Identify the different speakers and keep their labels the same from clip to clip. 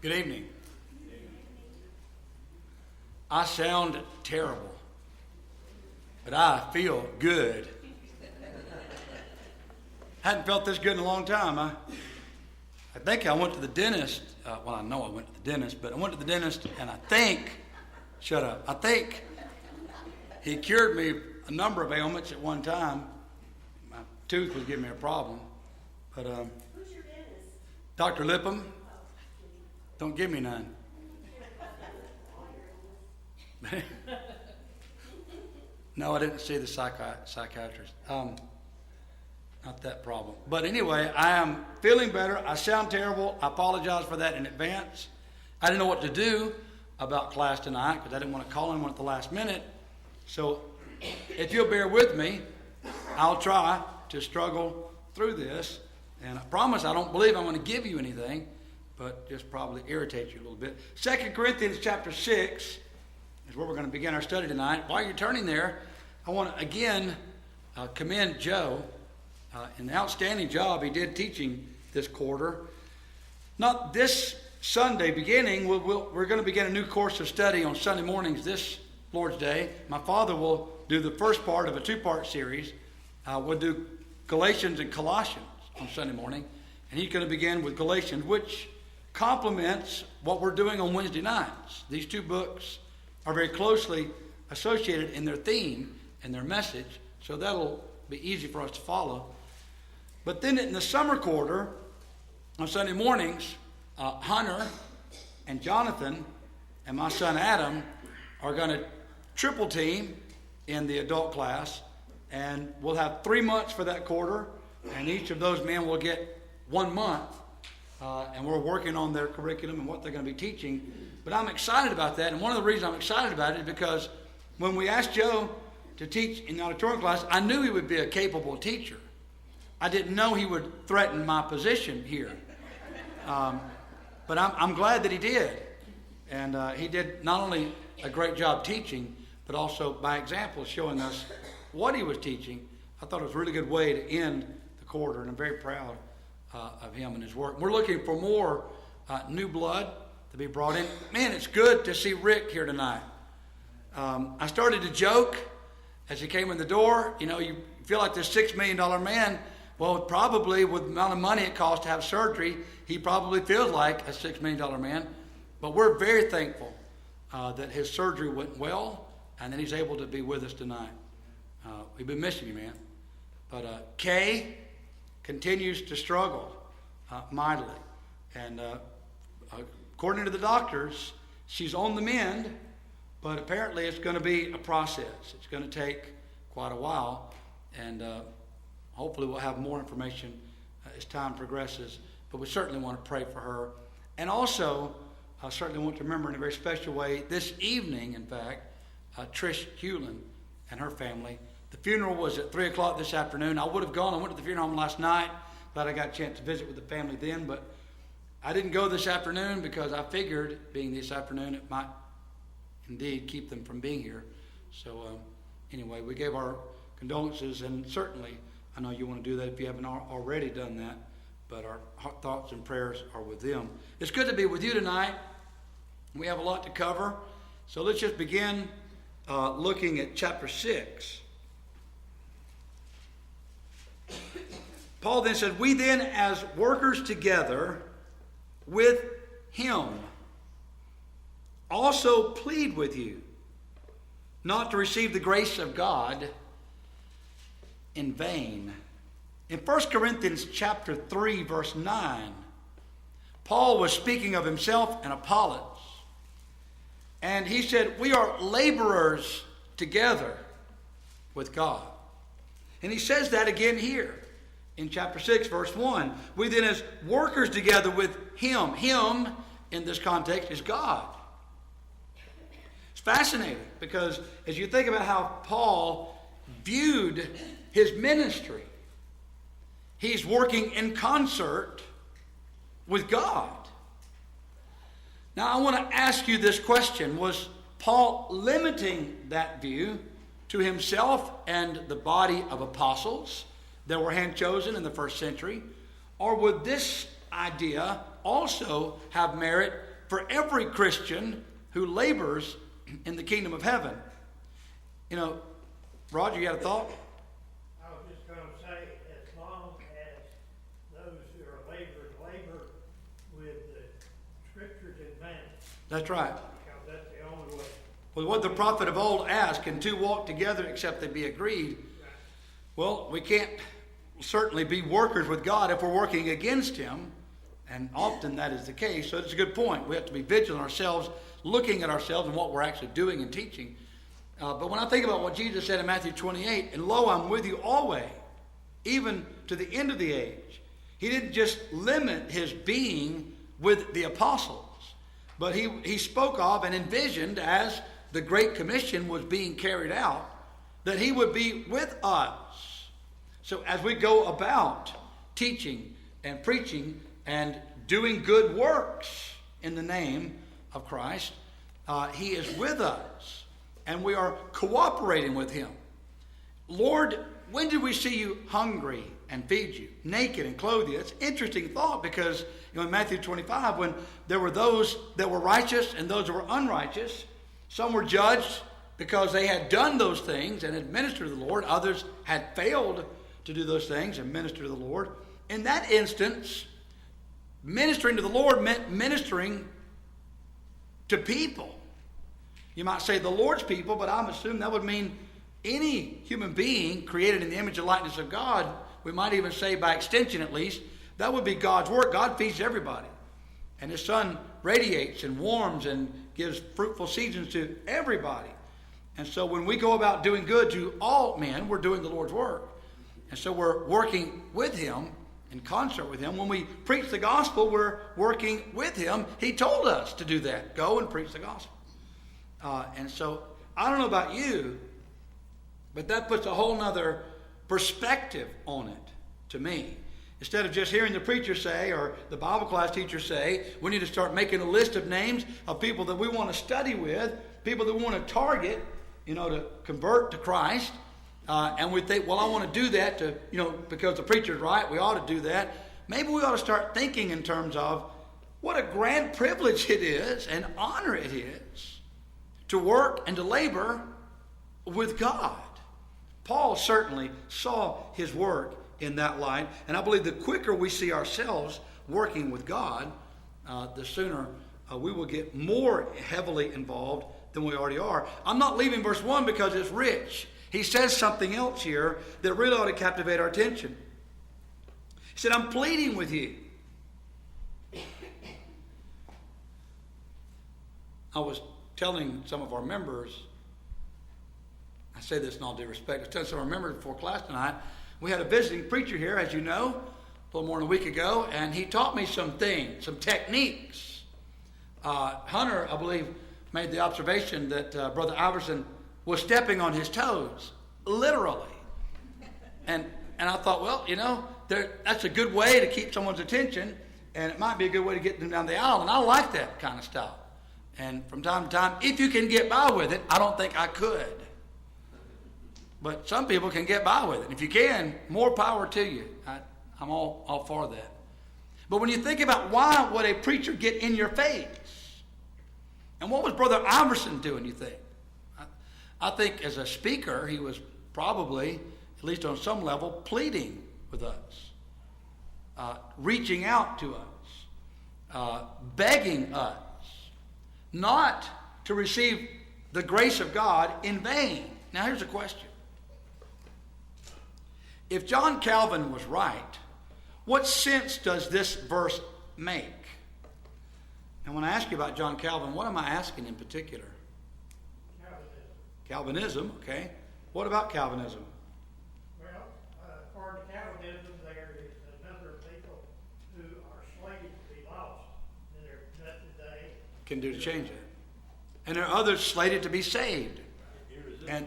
Speaker 1: Good evening. I sound terrible, but I feel good. Hadn't felt this good in a long time. I think I went to the dentist. Well, I know I went to the dentist, but I went to the dentist, and I think he cured me a number of ailments at one time. My tooth was giving me a problem. But
Speaker 2: Who's your dentist?
Speaker 1: Dr. Lipham, don't give me none. No, I didn't see the psychiatrist. Not that problem. But anyway, I am feeling better. I sound terrible. I apologize for that in advance. I didn't know what to do about class tonight because I didn't want to call anyone at the last minute. So if you'll bear with me, I'll try to struggle through this. And I promise I don't believe I'm going to give you anything, but just probably irritate you a little bit. 2 Corinthians chapter 6 is where we're going to begin our study tonight. While you're turning there, I want to again commend Joe in the outstanding job he did teaching this quarter. Not this Sunday beginning. We're going to begin a new course of study on Sunday mornings this Lord's Day. My father will do the first part of a two-part series. We'll do Galatians and Colossians on Sunday morning. And he's going to begin with Galatians, which complements what we're doing on Wednesday nights. These two books are very closely associated in their theme and their message, so that'll be easy for us to follow. But then in the summer quarter, on Sunday mornings, Hunter and Jonathan and my son Adam are going to triple team in the adult class, and we'll have 3 months for that quarter, and each of those men will get 1 month, and we're working on their curriculum and what they're going to be teaching. But I'm excited about that, and one of the reasons I'm excited about it is because when we asked Joe to teach in the auditorium class, I knew he would be a capable teacher. I didn't know he would threaten my position here. But I'm glad that he did. And he did not only a great job teaching, but also by example showing us what he was teaching. I thought it was a really good way to end the quarter, and I'm very proud of him and his work. We're looking for more new blood to be brought in. Man, it's good to see Rick here tonight. I started to joke as he came in the door. You know, you feel like this $6 million man. Well, probably with the amount of money it costs to have surgery, he probably feels like a $6 million man. But we're very thankful that his surgery went well and that he's able to be with us tonight. We've been missing you, man. But Kay continues to struggle mightily. And according to the doctors, she's on the mend, but apparently it's going to be a process. It's going to take quite a while. And hopefully we'll have more information as time progresses. But we certainly want to pray for her. And also, I certainly want to remember in a very special way, this evening, in fact, Trish Hewlin and her family. The funeral was at 3 o'clock this afternoon. I would have gone. I went to the funeral home last night. Glad I got a chance to visit with the family then. But I didn't go this afternoon because I figured, being this afternoon, it might indeed keep them from being here. So anyway, we gave our condolences, and certainly I know you want to do that if you haven't already done that. But our thoughts and prayers are with them. It's good to be with you tonight. We have a lot to cover. So let's just begin looking at chapter 6. Paul then said, "We then as workers together with him also plead with you not to receive the grace of God in vain." In 1 Corinthians chapter 3, verse 9, Paul was speaking of himself and Apollos. And he said, we are laborers together with God. And he says that again here in chapter 6, verse 1. We then as workers together with him. Him, in this context, is God. It's fascinating because as you think about how Paul viewed his ministry, he's working in concert with God. Now, I want to ask you this question. Was Paul limiting that view to himself and the body of apostles that were hand-chosen in the first century? Or would this idea also have merit for every Christian who labors in the kingdom of heaven. You know, Roger, you got a thought?
Speaker 2: I was just going to say, as long as those who are laborers labor with the scriptures in vain.
Speaker 1: That's right.
Speaker 2: Because that's the only way.
Speaker 1: Well, what the prophet of old asked, can two walk together except they be agreed?
Speaker 2: Right.
Speaker 1: Well, we can't certainly be workers with God if we're working against him, and often that is the case. So it's a good point. We have to be vigilant ourselves, looking at ourselves and what we're actually doing and teaching. But when I think about what Jesus said in Matthew 28, and lo, I'm with you always, even to the end of the age. He didn't just limit his being with the apostles, but he spoke of and envisioned, as the Great Commission was being carried out, that he would be with us. So as we go about teaching and preaching and doing good works in the name of Christ, he is with us, and we are cooperating with him. Lord, when did we see you hungry and feed you, naked and clothe you? It's an interesting thought, because in Matthew 25, when there were those that were righteous and those that were unrighteous, some were judged because they had done those things and had ministered to the Lord. Others had failed to do those things and minister to the Lord. In that instance, ministering to the Lord meant ministering to people. You might say the Lord's people, but I'm assuming that would mean any human being created in the image and likeness of God. We might even say, by extension at least, that would be God's work. God feeds everybody. And his sun radiates and warms and gives fruitful seasons to everybody. And so when we go about doing good to all men, we're doing the Lord's work. And so we're working with him, in concert with him. When we preach the gospel, we're working with him. He told us to do that. Go and preach the gospel. And so I don't know about you, but that puts a whole nother perspective on it to me. Instead of just hearing the preacher say, or the Bible class teacher say, we need to start making a list of names of people that we want to study with, people that we want to target, to convert to Christ. And we think, well, I want to do that because the preacher's right, we ought to do that. Maybe we ought to start thinking in terms of what a grand privilege it is and honor it is to work and to labor with God. Paul certainly saw his work in that light, and I believe the quicker we see ourselves working with God, the sooner we will get more heavily involved than we already are. I'm not leaving verse 1 because it's rich. He says something else here that really ought to captivate our attention. He said, I'm pleading with you. I was telling some of our members, I say this in all due respect, I was telling some of our members before class tonight, we had a visiting preacher here, as you know, a little more than a week ago, and he taught me some things, some techniques. Hunter, I believe, made the observation that Brother Iverson was stepping on his toes, literally. And I thought, well, that's a good way to keep someone's attention, and it might be a good way to get them down the aisle, and I like that kind of stuff. And from time to time, if you can get by with it, I don't think I could. But some people can get by with it. If you can, more power to you. I'm all for that. But when you think about why would a preacher get in your face? And what was Brother Iverson doing, you think? I think as a speaker, he was probably, at least on some level, pleading with us, reaching out to us, begging us not to receive the grace of God in vain. Now here's a question. If John Calvin was right, what sense does this verse make? And when I ask you about John Calvin, what am I asking in particular? Calvinism, okay. What about Calvinism?
Speaker 2: Well, according to Calvinism, there is a number of people who are slated to be lost, and there's nothing they
Speaker 1: can do to change it. And there are others slated to be saved. And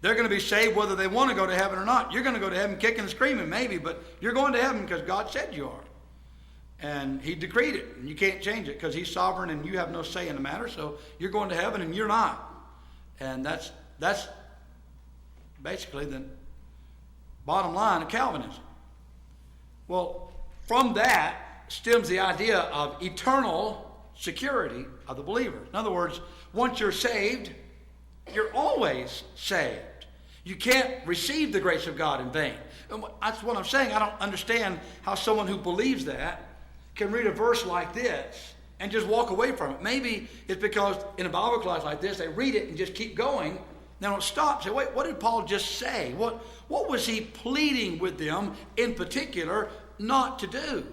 Speaker 1: they're going to be saved whether they want to go to heaven or not. You're going to go to heaven kicking and screaming, maybe, but you're going to heaven because God said you are. And he decreed it, and you can't change it because he's sovereign and you have no say in the matter, so you're going to heaven and you're not. And that's basically the bottom line of Calvinism. Well, from that stems the idea of eternal security of the believer. In other words, once you're saved, you're always saved. You can't receive the grace of God in vain. And that's what I'm saying. I don't understand how someone who believes that can read a verse like this and just walk away from it. Maybe it's because in a Bible class like this, they read it and just keep going. They don't stop. Say, wait, what did Paul just say? What was he pleading with them in particular not to do?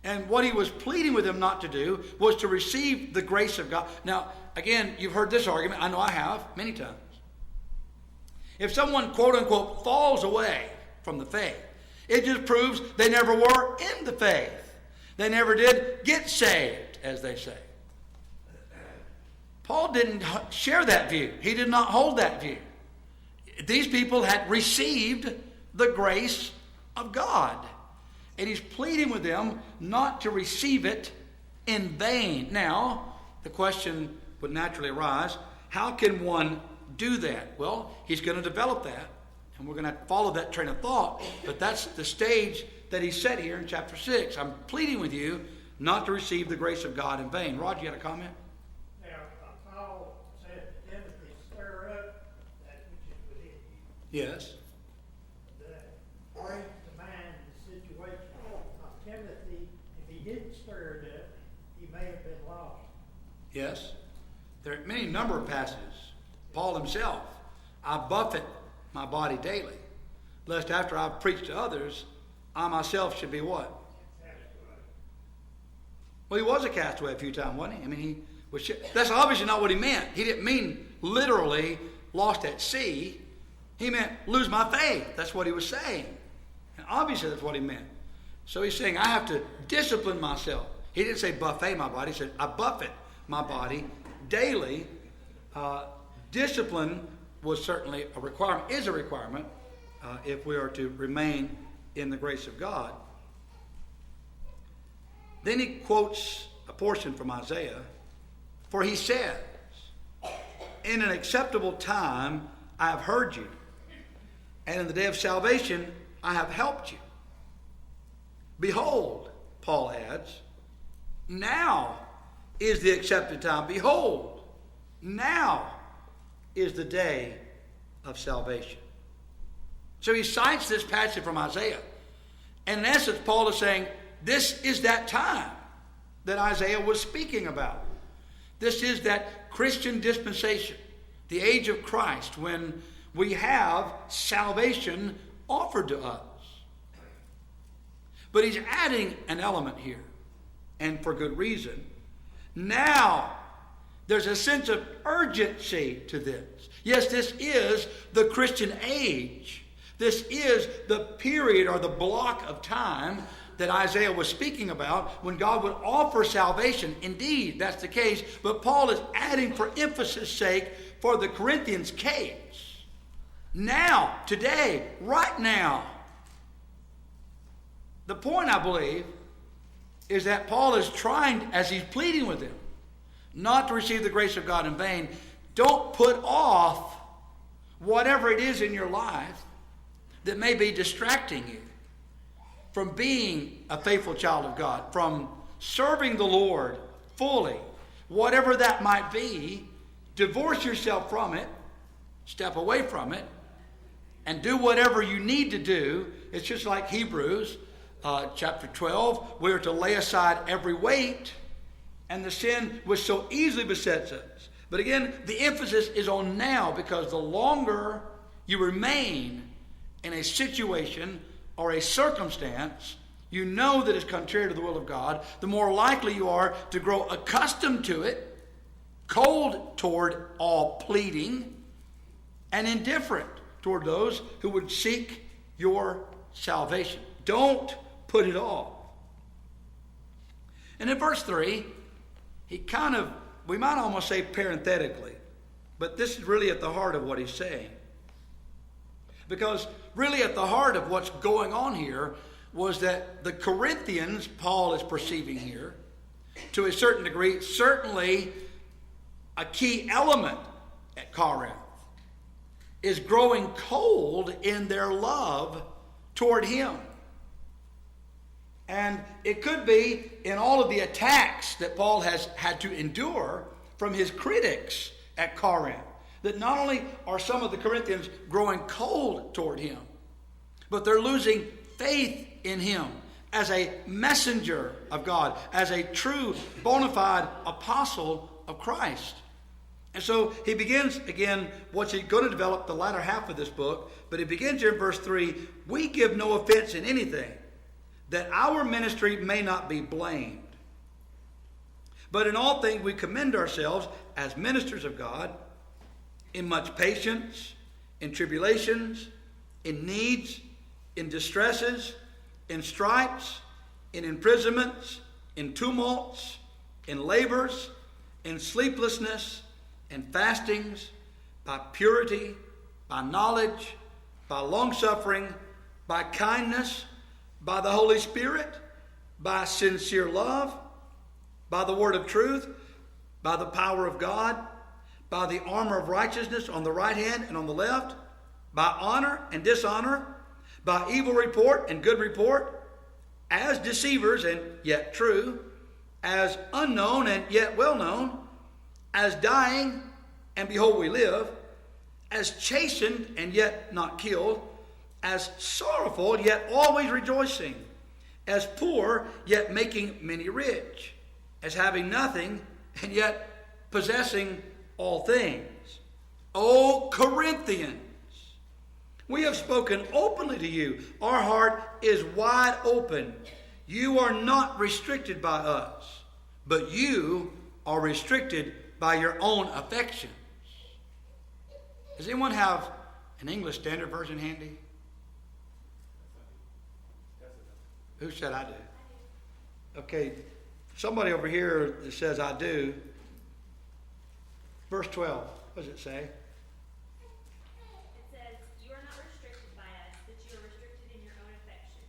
Speaker 1: And what he was pleading with them not to do was to receive the grace of God. Now, again, you've heard this argument. I know I have many times. If someone, quote unquote, falls away from the faith, it just proves they never were in the faith. They never did get saved, as they say. Paul didn't share that view. He did not hold that view. These people had received the grace of God. And he's pleading with them not to receive it in vain. Now, the question would naturally arise, how can one do that? Well, he's going to develop that, and we're going to follow that train of thought. But that's the stage that he set here in chapter 6. I'm pleading with you not to receive the grace of God in vain. Roger, you had a comment?
Speaker 2: Now, Paul said to Timothy, stir up that which is within you.
Speaker 1: Yes.
Speaker 2: Bring to mind the situation of Timothy. If he didn't stir it up, he may have been lost.
Speaker 1: Yes. There are many number of passages. Paul himself, I buffet my body daily, lest after I've preached to others, I myself should be what? Well, he was a castaway a few times, wasn't he? I mean, he was. That's obviously not what he meant. He didn't mean literally lost at sea. He meant lose my faith. That's what he was saying. And obviously that's what he meant. So he's saying I have to discipline myself. He didn't say buffet my body. He said I buffet my body daily. Discipline was certainly a requirement, is a requirement, if we are to remain in the grace of God. Then he quotes a portion from Isaiah, for he says, in an acceptable time I have heard you, and in the day of salvation I have helped you. Behold, Paul adds, now is the accepted time. Behold, now is the day of salvation. So he cites this passage from Isaiah. And in essence, Paul is saying, this is that time that Isaiah was speaking about. This is that Christian dispensation, the age of Christ, when we have salvation offered to us. But he's adding an element here, and for good reason. Now, there's a sense of urgency to this. Yes, this is the Christian age. This is the period or the block of time that Isaiah was speaking about when God would offer salvation. Indeed, that's the case. But Paul is adding for emphasis' sake for the Corinthians' case. Now, today, right now. The point, I believe, is that Paul is trying, as he's pleading with them, not to receive the grace of God in vain. Don't put off whatever it is in your life that may be distracting you from being a faithful child of God, from serving the Lord fully, whatever that might be. Divorce yourself from it, step away from it, and do whatever you need to do. It's just like Hebrews chapter 12. We are to lay aside every weight and the sin which so easily besets us. But again, the emphasis is on now, because the longer you remain in a situation or a circumstance you know that is contrary to the will of God, the more likely you are to grow accustomed to it, cold toward all pleading, and indifferent toward those who would seek your salvation. Don't put it off. And in verse 3, he kind of, we might almost say parenthetically, but this is really at the heart of what he's saying. Because really at the heart of what's going on here was that the Corinthians, Paul is perceiving here, to a certain degree, certainly a key element at Corinth, is growing cold in their love toward him. And it could be in all of the attacks that Paul has had to endure from his critics at Corinth, that not only are some of the Corinthians growing cold toward him, but they're losing faith in him as a messenger of God, as a true bona fide apostle of Christ. And so he begins, again, what's he going to develop the latter half of this book, but he begins here in verse 3, we give no offense in anything, that our ministry may not be blamed. But in all things we commend ourselves as ministers of God, in much patience, in tribulations, in needs, in distresses, in stripes, in imprisonments, in tumults, in labors, in sleeplessness, in fastings, by purity, by knowledge, by longsuffering, by kindness, by the Holy Spirit, by sincere love, by the word of truth, by the power of God, by the armor of righteousness on the right hand and on the left, by honor and dishonor, by evil report and good report, as deceivers and yet true, as unknown and yet well known, as dying and behold we live, as chastened and yet not killed, as sorrowful yet always rejoicing, as poor yet making many rich, as having nothing and yet possessing all things. O Corinthians, we have spoken openly to you. Our heart is wide open. You are not restricted by us, but you are restricted by your own affections. Does anyone have an English Standard Version handy? Who said I do? Okay, somebody over here that says I do. Verse 12, what does it say?
Speaker 3: It says, you are not restricted by us, but you are restricted in your own affections.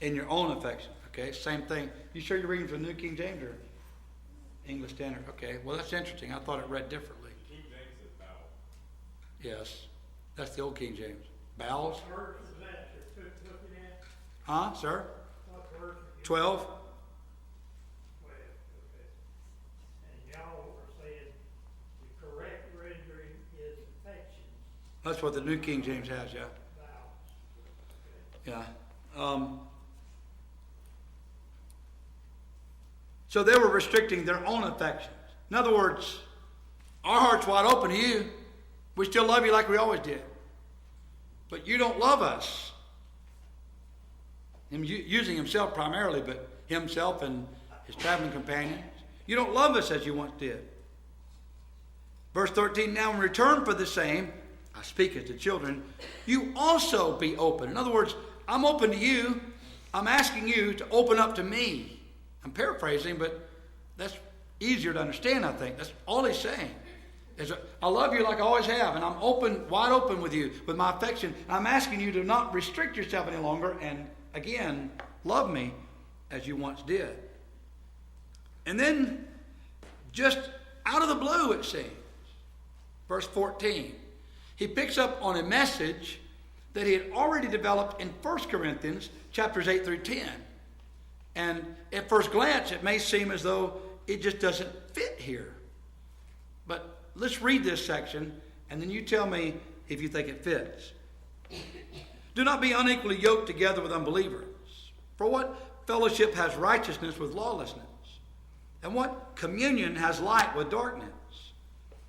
Speaker 1: In your own affection. Okay, same thing. You sure you're reading from New King James or English Standard? Okay, well that's interesting. I thought it read differently.
Speaker 4: King James is bowel.
Speaker 1: Yes, that's the old King James. Bowels?
Speaker 2: What verse is that you're looking at?
Speaker 1: Huh, sir?
Speaker 2: What verse?
Speaker 1: 12?
Speaker 2: 12, okay. And y'all are saying the correct rendering is affections,
Speaker 1: That's what the New King James has, yeah.
Speaker 2: vowels.
Speaker 1: Yeah. So they were restricting their own affections. In other words, our heart's wide open to you. We still love you like we always did. But you don't love us. Him using himself primarily, but himself and his traveling companions. You don't love us as you once did. Verse 13, now in return for the same, I speak as to children, you also be open. In other words, I'm open to you. I'm asking you to open up to me. I'm paraphrasing, but that's easier to understand, I think. That's all he's saying. I love you like I always have, and I'm open, wide open with you, with my affection. I'm asking you to not restrict yourself any longer, and again, love me as you once did. And then, just out of the blue, it seems, verse 14, he picks up on a message that he had already developed in 1 Corinthians chapters 8 through 10. And at first glance, it may seem as though it just doesn't fit here. But let's read this section, and then you tell me if you think it fits. Do not be unequally yoked together with unbelievers. For what fellowship has righteousness with lawlessness? And what communion has light with darkness?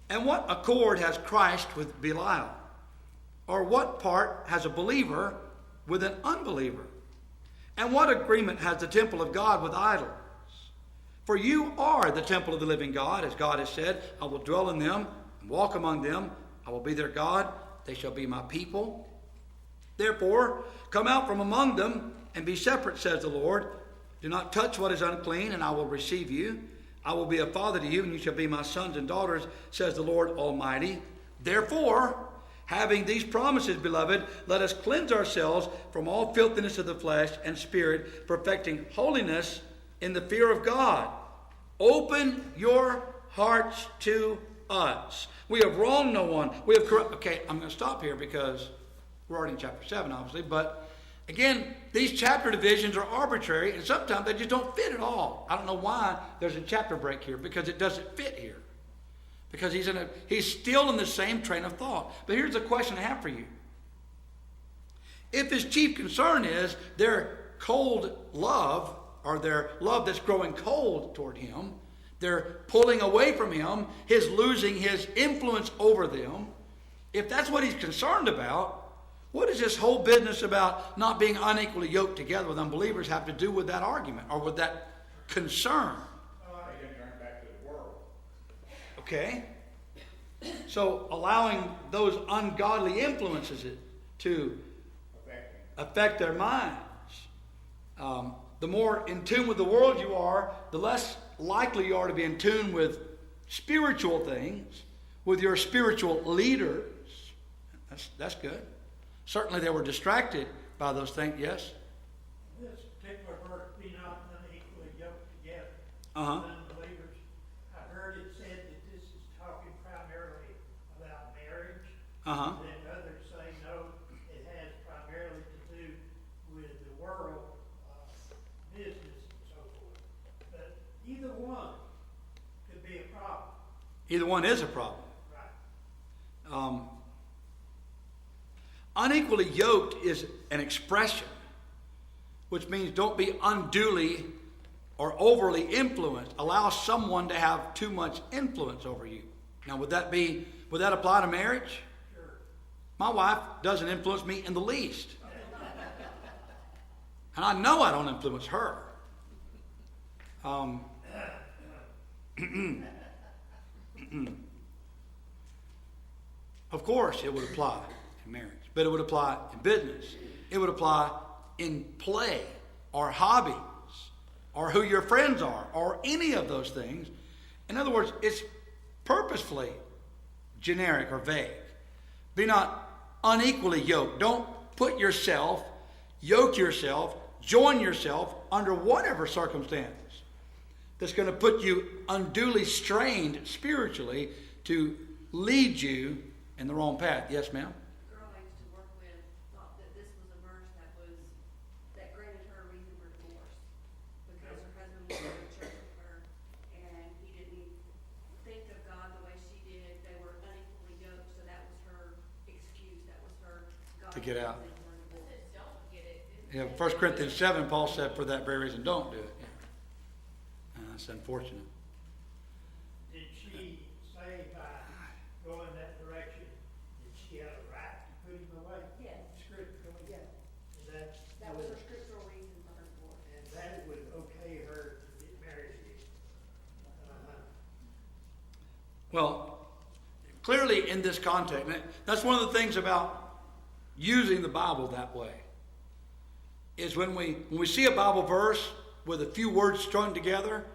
Speaker 1: And what accord has Christ with Belial? Or what part has a believer with an unbeliever? And what agreement has the temple of God with idols? For you are the temple of the living God, as God has said, I will dwell in them and walk among them. I will be their God. They shall be my people. Therefore, come out from among them and be separate, says the Lord. Do not touch what is unclean, and I will receive you. I will be a father to you, and you shall be my sons and daughters, says the Lord Almighty. Therefore, having these promises, beloved, let us cleanse ourselves from all filthiness of the flesh and spirit, perfecting holiness in the fear of God. Open your hearts to us. We have wronged no one. We have Okay, I'm going to stop here because we're already in chapter 7, obviously, but Again, these chapter divisions are arbitrary, and sometimes they just don't fit at all. I don't know why there's a chapter break here, because it doesn't fit here. Because he's still in the same train of thought. But here's the question I have for you. If his chief concern is their cold love, or their love that's growing cold toward him, they're pulling away from him, his losing his influence over them, if that's what he's concerned about, what does this whole business about not being unequally yoked together with unbelievers have to do with that argument or with that concern?
Speaker 4: They can turn back to the world.
Speaker 1: Okay? So allowing those ungodly influences to affect their minds. The more in tune with the world you are, the less likely you are to be in tune with spiritual things, with your spiritual leaders. That's good. Certainly they were distracted by those things, yes?
Speaker 2: This particular verse, be not unequally yoked together
Speaker 1: Uh-huh.
Speaker 2: with unbelievers. I've heard it said that this is talking primarily about marriage.
Speaker 1: Uh-huh.
Speaker 2: And then others say, no, it has primarily to do with the world, business and so forth. But either one could be a problem,
Speaker 1: Either one is a problem.
Speaker 2: right?
Speaker 1: Unequally yoked is an expression, which means don't be unduly or overly influenced. Allow someone to have too much influence over you. Now, would that apply to marriage?
Speaker 2: Sure.
Speaker 1: My wife doesn't influence me in the least. And I know I don't influence her. Of course, it would apply in marriage, but it would apply in business. It would apply in play or hobbies or who your friends are or any of those things. In other words, it's purposefully generic or vague. Be not unequally yoked. Don't put yourself, yoke yourself, join yourself under whatever circumstance that's going to put you unduly strained spiritually to lead you in the wrong path. Yes, ma'am?
Speaker 5: The girl I used to work with thought that this was a verse that granted her a reason for divorce. Because her husband was going to church with her, and he didn't think of God the way she did. They were unequally yoked, so that was her excuse. That was her God.
Speaker 1: To get out.
Speaker 5: reason for divorce.
Speaker 3: It says don't get it.
Speaker 1: Yeah, 1 Corinthians 7, Paul said for that very reason, don't do it. Yeah. That's unfortunate.
Speaker 2: Did she say by going that direction, that she had a right to put him away?
Speaker 5: Yes.
Speaker 2: Scripturally?
Speaker 5: Yes. That was her scriptural reason for her divorce.
Speaker 2: And that would okay her to get married again? Uh-huh.
Speaker 1: Well, clearly in this context, and that's one of the things about using the Bible that way, is when we see a Bible verse with a few words strung together,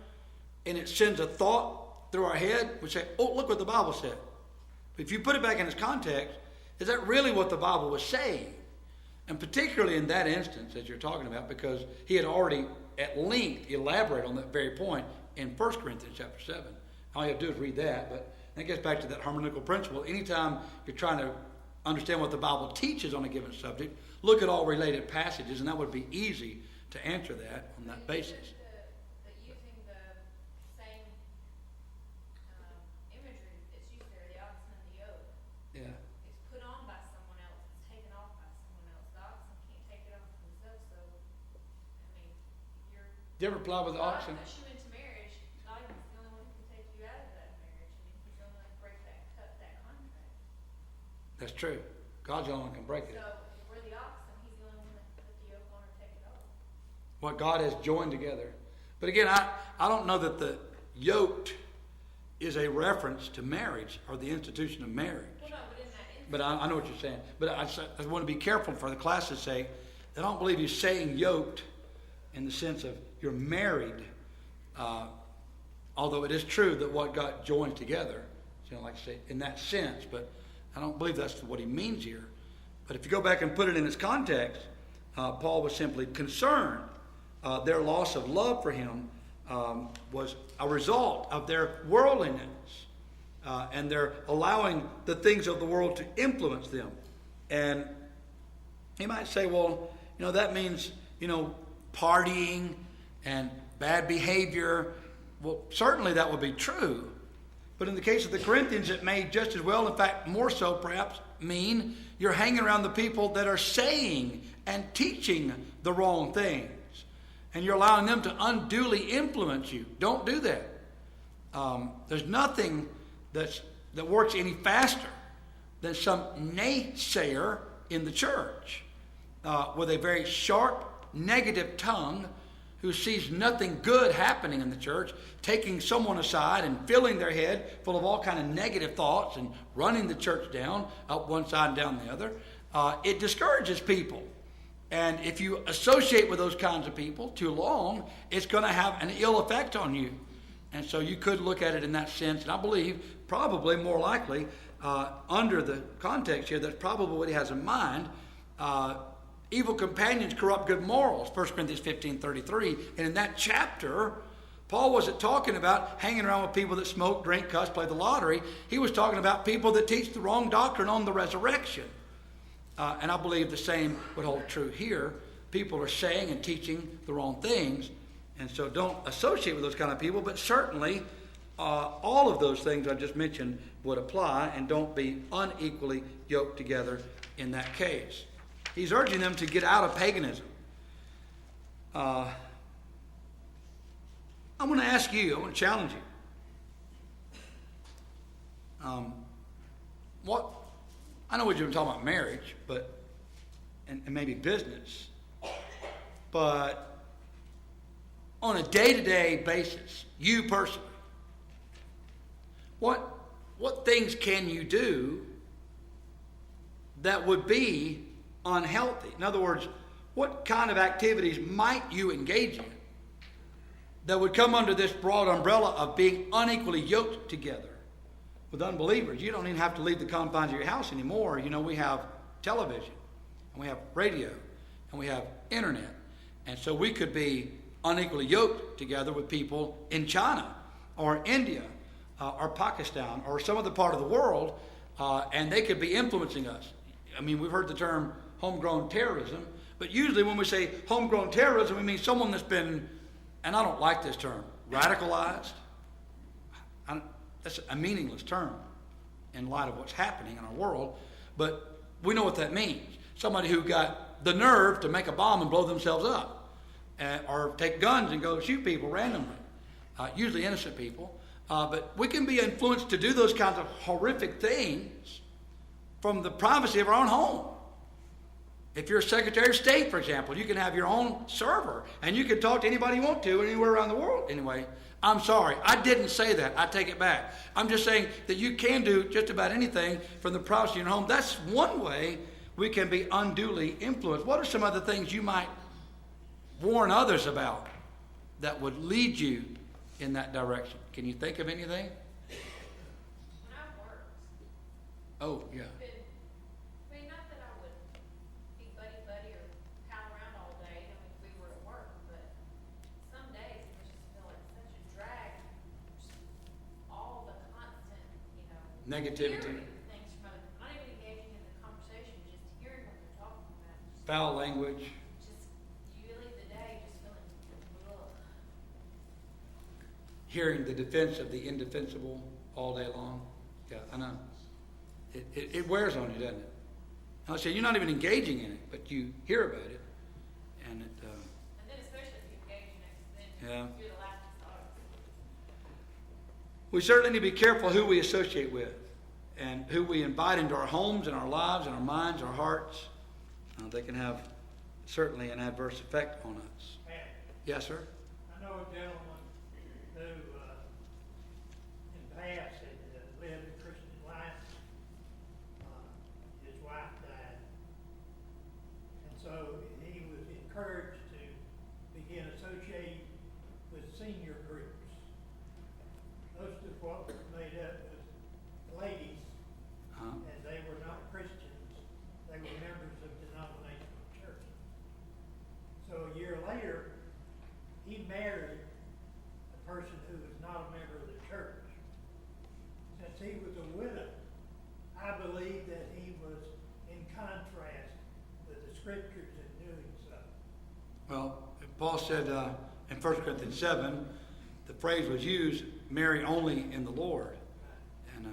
Speaker 1: and it sends a thought through our head, we say, oh, look what the Bible said. But if you put it back in its context, is that really what the Bible was saying? And particularly in that instance that you're talking about, because he had already at length elaborated on that very point in 1 Corinthians chapter 7. All you have to do is read that, but that gets back to that hermeneutical principle. Anytime you're trying to understand what the Bible teaches on a given subject, look at all related passages, and that would be easy to answer that on that basis.
Speaker 3: But using the same imagery that's used there, the oxen and the yoke,
Speaker 1: Yeah.
Speaker 3: it's put on by someone else, it's taken off by someone else. The oxen can't take it off themselves, so, I mean, you're.
Speaker 1: Do you ever plow with the
Speaker 3: God
Speaker 1: oxen?
Speaker 3: puts you into marriage, God is the only one who can take you out of that marriage, and he's the only one who can break cut that contract.
Speaker 1: That's true. God's the only one who can break it.
Speaker 3: So, if we're the oxen, he's the only one that can put the yoke on or take it off.
Speaker 1: What God has joined together. But again, I don't know that the yoked is a reference to marriage or the institution of marriage.
Speaker 3: Well, no, but in that instance.
Speaker 1: But I know what you're saying. But I want to be careful for the class's sake. I don't believe he's saying yoked in the sense of you're married, although it is true that what God joins together, like I say, in that sense, but I don't believe that's what he means here. But if you go back and put it in its context, Paul was simply concerned. Their loss of love for him was a result of their worldliness and their allowing the things of the world to influence them. And he might say, well, that means, partying and bad behavior. Well, certainly that would be true. But in the case of the Corinthians, it may just as well, in fact, more so perhaps, mean you're hanging around the people that are saying and teaching the wrong things. And you're allowing them to unduly influence you. Don't do that. There's nothing that works any faster than some naysayer in the church with a very sharp, negative tongue who sees nothing good happening in the church, taking someone aside and filling their head full of all kind of negative thoughts and running the church down, up one side and down the other. It discourages people. And if you associate with those kinds of people too long, it's going to have an ill effect on you. And so you could look at it in that sense. And I believe probably more likely under the context here, that's probably what he has in mind. Evil companions corrupt good morals, 1 Corinthians 15:33. And in that chapter, Paul wasn't talking about hanging around with people that smoke, drink, cuss, play the lottery. He was talking about people that teach the wrong doctrine on the resurrection. And I believe the same would hold true here. People are saying and teaching the wrong things. And so don't associate with those kind of people. But certainly, all of those things I just mentioned would apply. And don't be unequally yoked together in that case. He's urging them to get out of paganism. I want to ask you, I want to challenge you. I know we've been talking about marriage, and maybe business, but on a day-to-day basis, you personally, what things can you do that would be unhealthy? In other words, what kind of activities might you engage in that would come under this broad umbrella of being unequally yoked together with unbelievers? You don't even have to leave the confines of your house anymore. We have television, and we have radio, and we have internet. And so we could be unequally yoked together with people in China or India or Pakistan or some other part of the world, and they could be influencing us. I mean, we've heard the term homegrown terrorism, but usually when we say homegrown terrorism, we mean someone that's been, and I don't like this term, radicalized. That's a meaningless term in light of what's happening in our world, but we know what that means. Somebody who got the nerve to make a bomb and blow themselves up, or take guns and go shoot people randomly, usually innocent people. But we can be influenced to do those kinds of horrific things from the privacy of our own home. If you're a Secretary of State, for example, you can have your own server, and you can talk to anybody you want to anywhere around the world. Anyway, I'm sorry, I didn't say that. I take it back. I'm just saying that you can do just about anything from the privacy of your home. That's one way we can be unduly influenced. What are some other things you might warn others about that would lead you in that direction? Can you think of anything?
Speaker 3: When I've worked,
Speaker 1: Oh, yeah.
Speaker 3: not that I would be buddy-buddy or pal around all day, if we were at work, but some days it just feel like such a drag, just all the constant,
Speaker 1: Negativity.
Speaker 3: hearing things from other, not even engaging in the conversation, just hearing what they're talking about.
Speaker 1: Foul language.
Speaker 3: Just, you leave the day just feeling, ugh.
Speaker 1: Hearing the defense of the indefensible all day long. Yeah, I know. It wears on you, doesn't it? I'll say you're not even engaging in it, but you hear about it, and it.
Speaker 3: And then especially if you engage in it, then
Speaker 1: Yeah.
Speaker 3: you're the laughing stock.
Speaker 1: We certainly need to be careful who we associate with, and who we invite into our homes and our lives and our minds, our hearts. They can have certainly an adverse effect on us.
Speaker 2: And
Speaker 1: Yes, sir.
Speaker 2: I know a gentleman who, in the past, had lived a Christian life. His wife died. And so he was encouraged to begin associating with senior groups. Most of what was made up was ladies,
Speaker 1: Uh-huh.
Speaker 2: and they were not Christians. They were members of denominational churches. So a year later, he married a person who was not a member of the church. Since he was a widow, I believe that he was in contrast with the scriptures in doing so.
Speaker 1: said in 1 Corinthians 7, the phrase was used, marry only in the Lord. And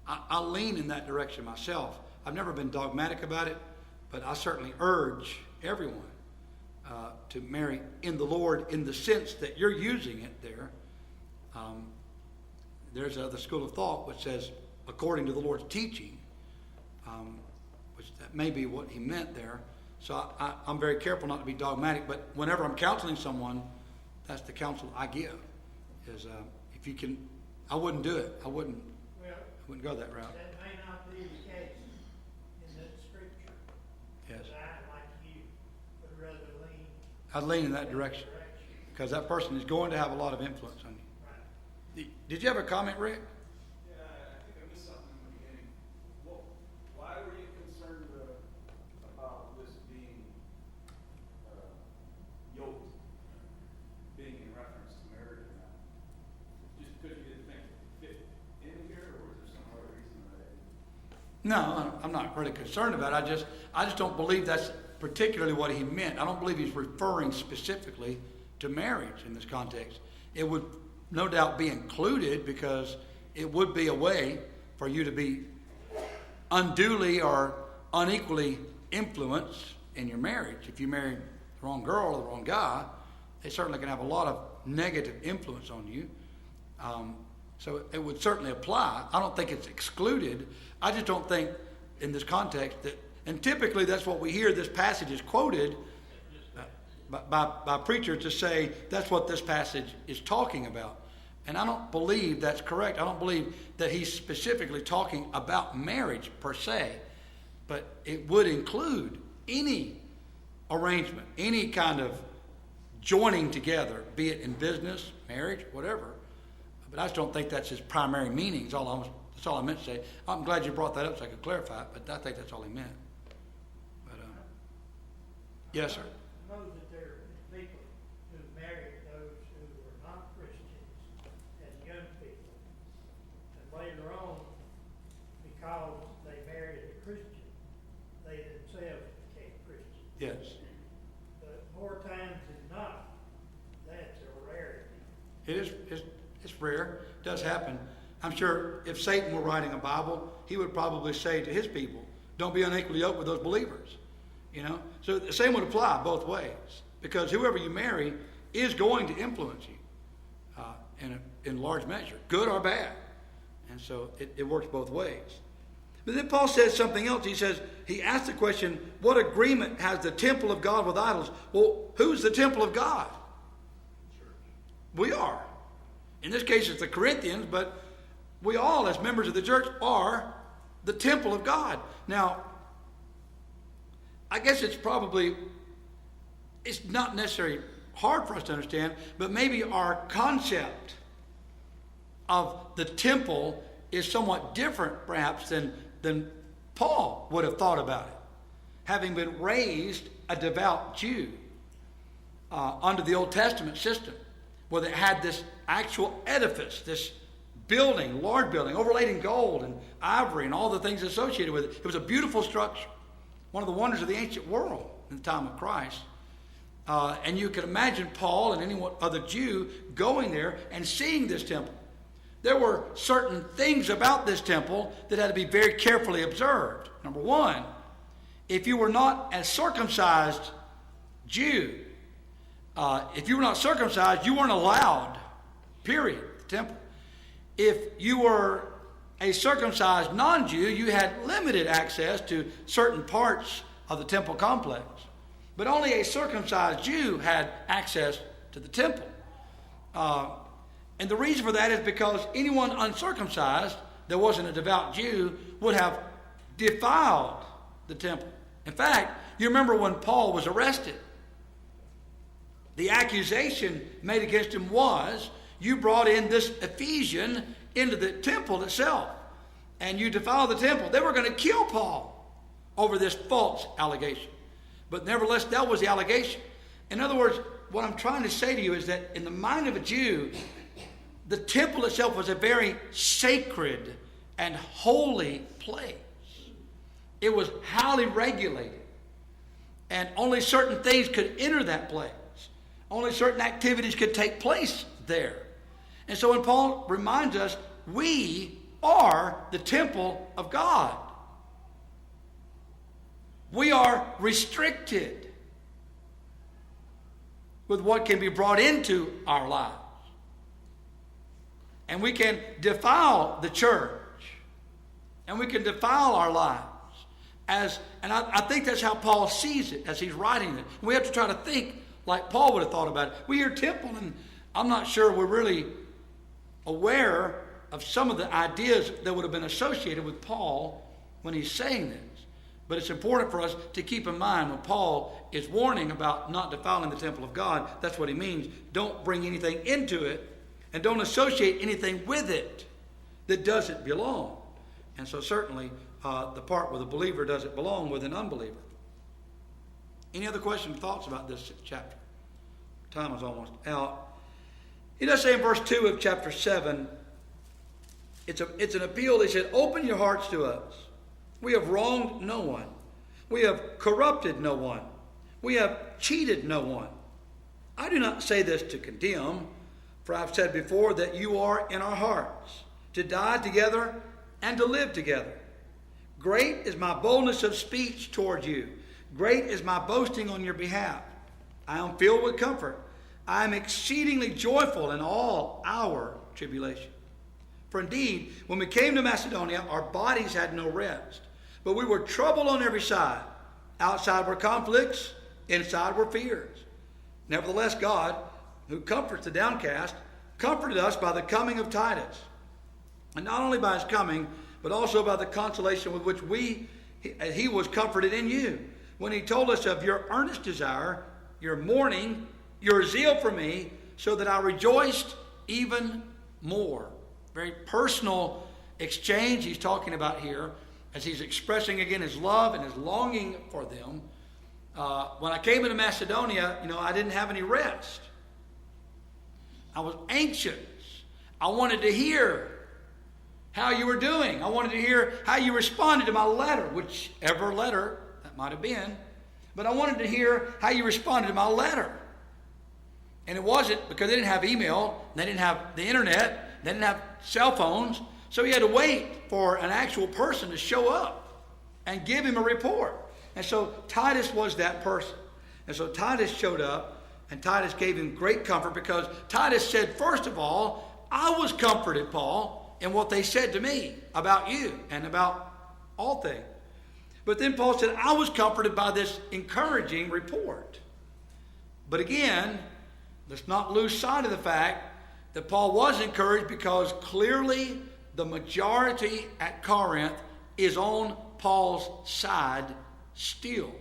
Speaker 1: I lean in that direction myself. I've never been dogmatic about it, but I certainly urge everyone to marry in the Lord in the sense that you're using it there. There's another school of thought which says, according to the Lord's teaching, which that may be what he meant there. So I'm very careful not to be dogmatic, but whenever I'm counseling someone, that's the counsel I give. Is if you can, I wouldn't do it. I wouldn't go that route.
Speaker 2: That may not be the case in the scripture.
Speaker 1: Yes.
Speaker 2: But I, like you, would rather lean
Speaker 1: I'd lean in that direction
Speaker 2: direction.
Speaker 1: because that person is going to have a lot of influence on you.
Speaker 2: Right.
Speaker 1: Did you have a comment, Rick?
Speaker 4: Yeah, I think I missed something in the beginning. Why were you concerned about this being yoked, being in reference to marriage or not? Just because you didn't think it fit in here, or is there some other reason that?
Speaker 1: No, I'm not really concerned about it. I just don't believe that's particularly what he meant. I don't believe he's referring specifically to marriage in this context. It would no doubt be included because it would be a way for you to be unduly or unequally influenced in your marriage. If you marry the wrong girl or the wrong guy, they certainly can have a lot of negative influence on you. So it would certainly apply. I don't think it's excluded. I just don't think in this context that, and typically that's what we hear this passage is quoted by preachers to say that's what this passage is talking about. And I don't believe that's correct. I don't believe that he's specifically talking about marriage per se, but it would include any arrangement, any kind of joining together, be it in business, marriage, whatever. But I just don't think that's his primary meaning. That's all I meant to say. I'm glad you brought that up so I could clarify it, but I think that's all he meant. But yes, sir.
Speaker 2: I know that there are people who married those who were not Christians as young people. And later on, because they married a Christian, they themselves became Christians.
Speaker 1: Yes.
Speaker 2: But more times than not, that's a rarity.
Speaker 1: It is. It's rare. It does happen. I'm sure if Satan were writing a Bible, he would probably say to his people, "Don't be unequally yoked with those believers." You know. So the same would apply both ways, because whoever you marry is going to influence you in large measure, good or bad, and so it works both ways. But then Paul says something else. He asks the question, "What agreement has the temple of God with idols?" Well, who's the temple of God? We are. In this case, it's the Corinthians, but we all, as members of the church, are the temple of God. Now, I guess it's not necessarily hard for us to understand, but maybe our concept of the temple is somewhat different, perhaps, than Paul would have thought about it. Having been raised a devout Jew under the Old Testament system, where they had this actual edifice, this building, large building, overlaid in gold and ivory and all the things associated with it. It was a beautiful structure, one of the wonders of the ancient world in the time of Christ. And you can imagine Paul and any other Jew going there and seeing this temple. There were certain things about this temple that had to be very carefully observed. Number one, if you were not a circumcised Jew, if you were not circumcised, you weren't allowed, period, the temple. If you were a circumcised non-Jew, you had limited access to certain parts of the temple complex. But only a circumcised Jew had access to the temple. And the reason for that is because anyone uncircumcised that wasn't a devout Jew would have defiled the temple. In fact, you remember when Paul was arrested, the accusation made against him was, you brought in this Ephesian into the temple itself, and you defiled the temple. They were going to kill Paul over this false allegation. But nevertheless, that was the allegation. In other words, what I'm trying to say to you is that in the mind of a Jew, the temple itself was a very sacred and holy place. It was highly regulated, and only certain things could enter that place. Only certain activities could take place there. And so when Paul reminds us, we are the temple of God. We are restricted with what can be brought into our lives. And we can defile the church. And we can defile our lives. I think that's how Paul sees it as he's writing it. We have to try to think like Paul would have thought about it. We hear temple, and I'm not sure we're really aware of some of the ideas that would have been associated with Paul when he's saying this. But it's important for us to keep in mind when Paul is warning about not defiling the temple of God, that's what he means. Don't bring anything into it, and don't associate anything with it that doesn't belong. And so certainly the part where the believer doesn't belong with an unbeliever. Any other questions or thoughts about this chapter? Time is almost out. He does say in verse 2 of chapter 7, it's an appeal. He said, open your hearts to us. We have wronged no one. We have corrupted no one. We have cheated no one. I do not say this to condemn, for I've said before that you are in our hearts, to die together and to live together. Great is my boldness of speech toward you. Great is my boasting on your behalf. I am filled with comfort. I am exceedingly joyful in all our tribulation. For indeed, when we came to Macedonia, our bodies had no rest, but we were troubled on every side. Outside were conflicts, inside were fears. Nevertheless, God, who comforts the downcast, comforted us by the coming of Titus. And not only by his coming, but also by the consolation with which he was comforted in you, when he told us of your earnest desire, your mourning, your zeal for me, so that I rejoiced even more. Very personal exchange he's talking about here, as he's expressing again his love and his longing for them. When I came into Macedonia, I didn't have any rest. I was anxious. I wanted to hear how you were doing. I wanted to hear how you responded to my letter, whichever letter that might have been. But I wanted to hear how you responded to my letter. And it wasn't because they didn't have email, they didn't have the internet, they didn't have cell phones. So he had to wait for an actual person to show up and give him a report. And so Titus was that person. And so Titus showed up, and Titus gave him great comfort, because Titus said, first of all, I was comforted, Paul, in what they said to me about you and about all things. But then Paul said, I was comforted by this encouraging report. But again, let's not lose sight of the fact that Paul was encouraged, because clearly the majority at Corinth is on Paul's side still.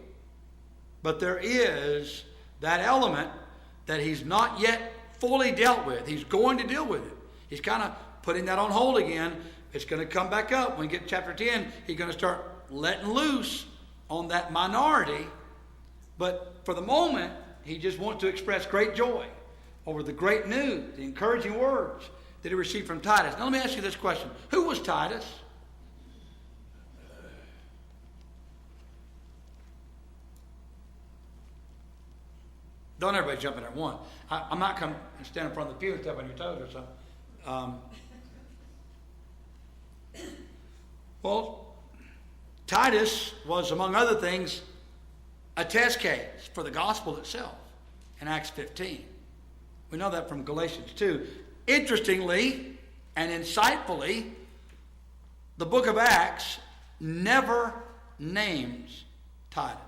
Speaker 1: But there is that element that he's not yet fully dealt with. He's going to deal with it. He's kind of putting that on hold again. It's going to come back up. When we get to chapter 10, he's going to start letting loose on that minority. But for the moment, he just wants to express great joy over the great news, the encouraging words that he received from Titus. Now let me ask you this question. Who was Titus? Don't everybody jump in there at once. I'm not coming and stand in front of the pew and step on your toes or something. Well, Titus was, among other things, a test case for the gospel itself in Acts 15. We know that from Galatians 2. Interestingly and insightfully, the book of Acts never names Titus.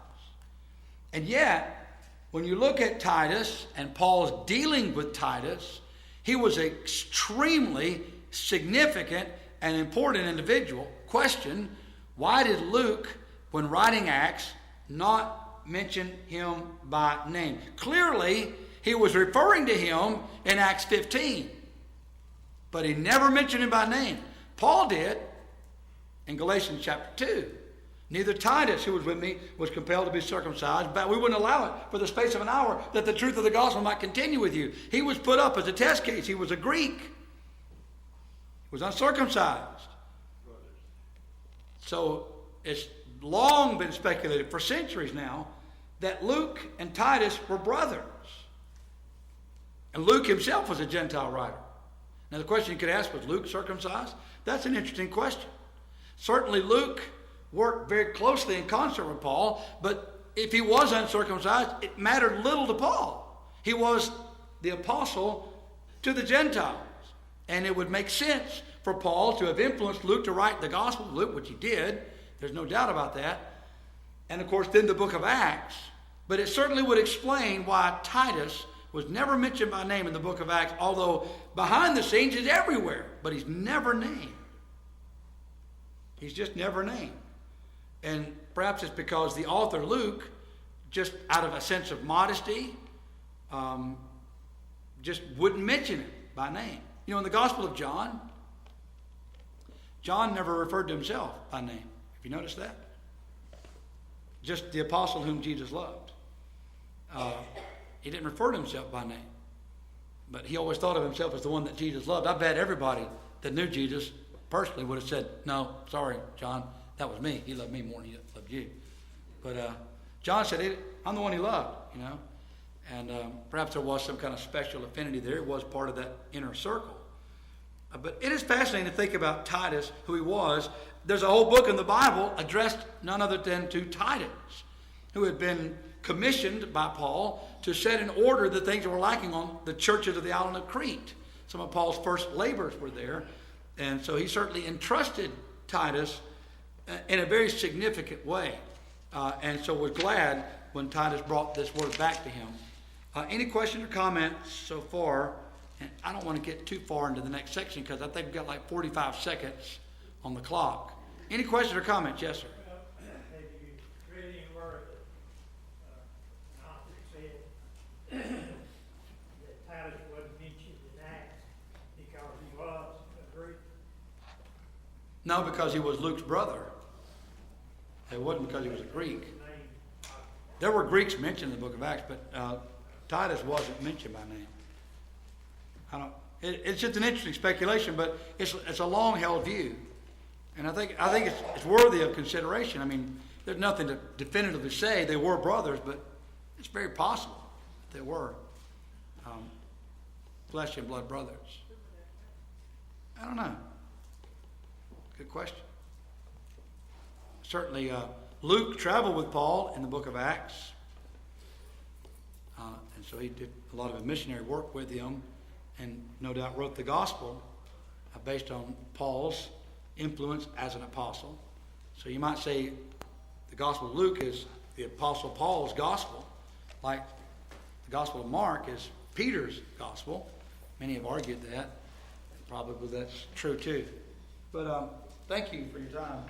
Speaker 1: And yet, when you look at Titus and Paul's dealing with Titus, he was an extremely significant and important individual. Question, why did Luke, when writing Acts, not mention him by name? Clearly, he was referring to him in Acts 15, but he never mentioned him by name. Paul did in Galatians chapter 2. Neither Titus, who was with me, was compelled to be circumcised, but we wouldn't allow it for the space of an hour, that the truth of the gospel might continue with you. He was put up as a test case. He was a Greek. He was uncircumcised. So it's long been speculated, for centuries now, that Luke and Titus were brothers. And Luke himself was a Gentile writer. Now the question you could ask, was Luke circumcised? That's an interesting question. Certainly Luke worked very closely in concert with Paul, but if he was uncircumcised, it mattered little to Paul. He was the apostle to the Gentiles. And it would make sense for Paul to have influenced Luke to write the Gospel of Luke, which he did. There's no doubt about that. And of course, then the book of Acts. But it certainly would explain why Titus was never mentioned by name in the book of Acts, although behind the scenes he's everywhere, but he's never named. He's just never named. And perhaps it's because the author, Luke, just out of a sense of modesty, just wouldn't mention it by name. You know, in the Gospel of John, John never referred to himself by name. Have you noticed that? Just the apostle whom Jesus loved. He didn't refer to himself by name. But he always thought of himself as the one that Jesus loved. I bet everybody that knew Jesus personally would have said, no, sorry, John, that was me. He loved me more than he loved you. But John said, I'm the one he loved, you know. And perhaps there was some kind of special affinity there. It was part of that inner circle. But it is fascinating to think about Titus, who he was. There's a whole book in the Bible addressed none other than to Titus, who had been commissioned by Paul to set in order the things that were lacking on the churches of the island of Crete. Some of Paul's first labors were there. And so he certainly entrusted Titus in a very significant way. And so we're glad when Titus brought this word back to him. Any questions or comments so far? And I don't want to get too far into the next section because I think we've got like 45 seconds on the clock. Any questions or comments? Yes, sir.
Speaker 2: Well, have you read anywhere that the author said that Titus wasn't mentioned in Acts because he was a Greek?
Speaker 1: No, because he was Luke's brother. It wasn't because he was a Greek. There were Greeks mentioned in the book of Acts, but Titus wasn't mentioned by name. It's just an interesting speculation, but it's a long-held view. And I think it's worthy of consideration. I mean, there's nothing to definitively say they were brothers, but it's very possible that they were flesh and blood brothers. I don't know. Good question. Certainly, Luke traveled with Paul in the book of Acts. And so he did a lot of missionary work with him and no doubt wrote the gospel based on Paul's influence as an apostle. So you might say the gospel of Luke is the apostle Paul's gospel, like the gospel of Mark is Peter's gospel. Many have argued that. Probably that's true too. But thank you for your time.